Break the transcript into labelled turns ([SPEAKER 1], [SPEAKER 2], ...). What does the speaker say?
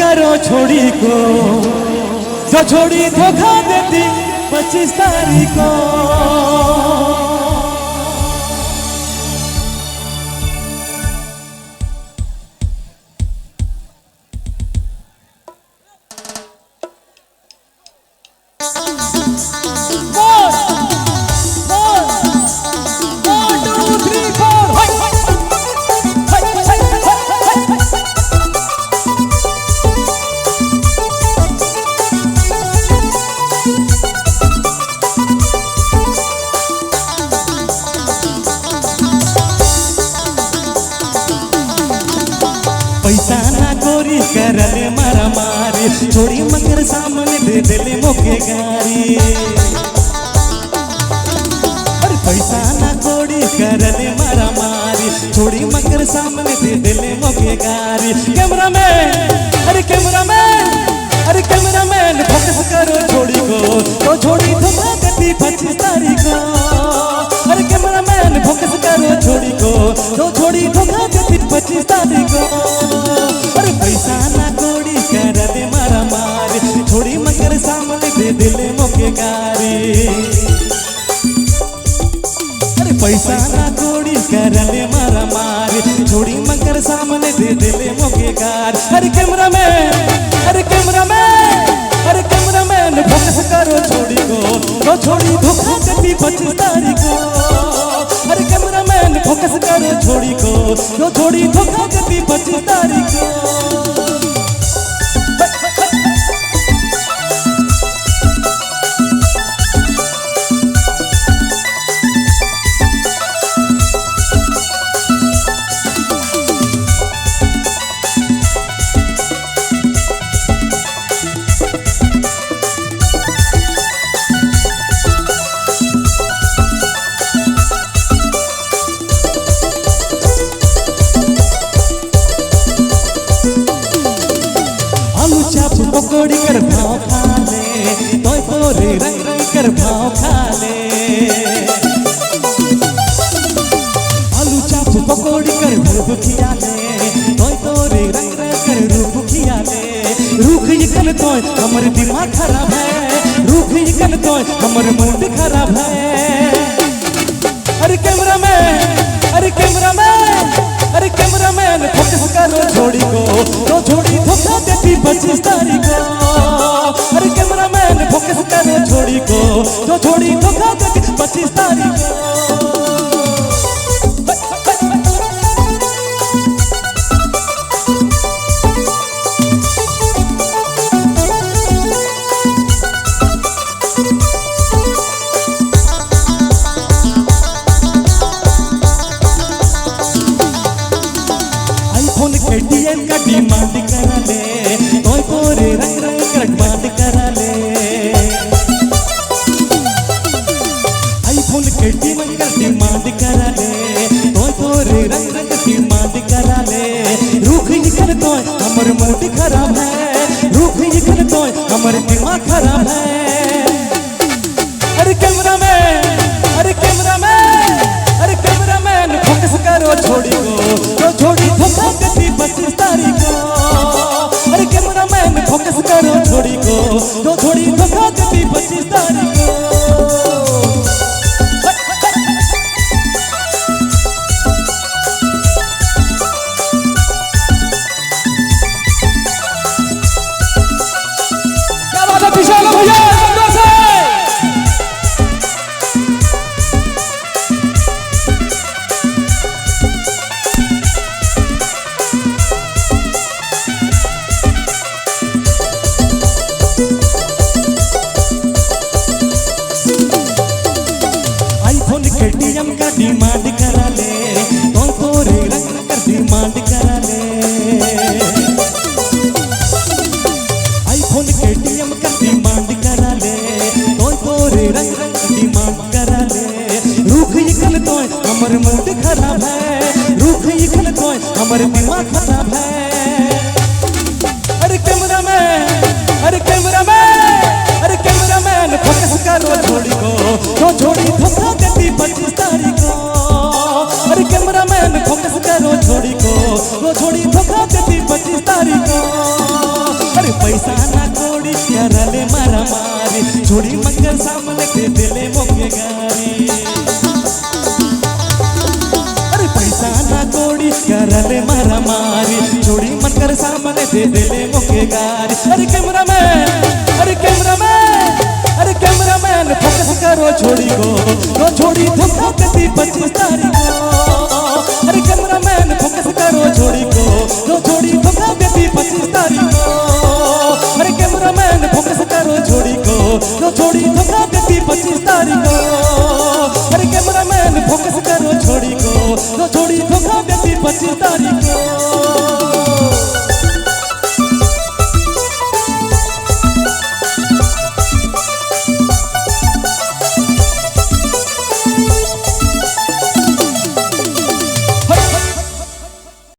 [SPEAKER 1] करो छोड़ी को, जो छोड़ी धोखा देती 25 तारीख को। पैसा ना गोरी करले मारा मारी, छोड़ी मगर सामने दे दिले मोके गारी। अरे पैसा ना गोरी करले मारा मारी, छोड़ी मगर सामने दे दिले मोके गारी। कैमरामैन, अरे कैमरामैन, अरे कैमरामैन फोकस करो छोड़ी को, तो छोड़ी धोखा देती 25 तारीख को। अरे कैमरामैन फोकस करो छोड़ी को, तो छोड़ी धोखा देती 25 तारीख को। अरे पैसा ना कोड़ी करले मारा मारी, छोड़ी मगर सामने दे दिले मोके गारी। अरे पैसा ना कोड़ी करले मारा मारी, छोड़ी मगर सामने दे दिले मोके गारी। अरे कैमरामैन, अरे कैमरामैन, अरे कैमरामैन फोकस करो छोड़ी को, तो छोड़ी धोखा देती 25 तारीख को। अरे कैमरामैन फोकस करो छोड़ी को, तो छोड़ी धोखा देती 25 तारीख को। पकौड़ी कर भाव खा ले, तोय तोरे रंग रंग कर भाव खा ले। आलू चाप पकौड़ी कर रूप खिया ले, तोय तोरे रंग रंग कर रूप खिया ले। रूख यकन तोय हमर दिमाग खराब है, रूख यकन तोय हमर मूड खराब है। अरे कैमरामैन, अरे कैमरामैन, अरे कैमरामैन फोकस करो छोड़ी को, तो छोड़ी धोखा देती 25 तारीख को। अरे कैमरामैन फोकस करो छोड़ी को, तो छोड़ी धोखा देती 25 तारीख को। KTM का डिमांड करा ले, तोय तोरे रंग रंग कर डिमांड करा ले। iPhone KTM का डिमांड करा ले, तोय तोरे रंग रंग डिमांड करा ले। रूख निकल तोय हमर मूड खराब है, रूख निकल तोय हमर दिमाग खराब है। अरे कैमरामैन, अरे कैमरामैन, अरे कैमरामैन फोकस करो छोड़ी को, तो छोड़ी धोखा देती 25 तारीख को। अरे कैमरामैन फोकस करो छोड़ी को, तो छोड़ी धोखा देती 25 तारीख को। क्या बात है विशाल भैया, KTM का डिमांड करा ले, तोय तोरे रंग रंग कर डिमांड करा ले। iPhone KTM का डिमांड करा ले, तोय तोरे रंग रंग डिमांड करा ले। रूख यकन तोय हमर मूड खराब है, रूख यकन तोय हमर दिमाग खराब है। अरे कैमरामैन, अरे कैमरामैन, अरे कैमरामैन फोकस करो छोड़ी को, तो छोड़ी धोखा देती 25 तारीख को। अरे कैमरामैन फोकस करो छोड़ी को, तो छोड़ी धोखा देती 25 तारीख को। पैसा ना कोड़ी करले मारा मारी छोड़ी मंगल सामने दे दिले मोके गारी अरे पैसा ना कोड़ी करले मारा मारी छोड़ी मंगल सामने दे दिले मोके गारी अरे कैमरामैन फोकस करो छोड़ी को छोड़ी धुमकती 25 तारीख को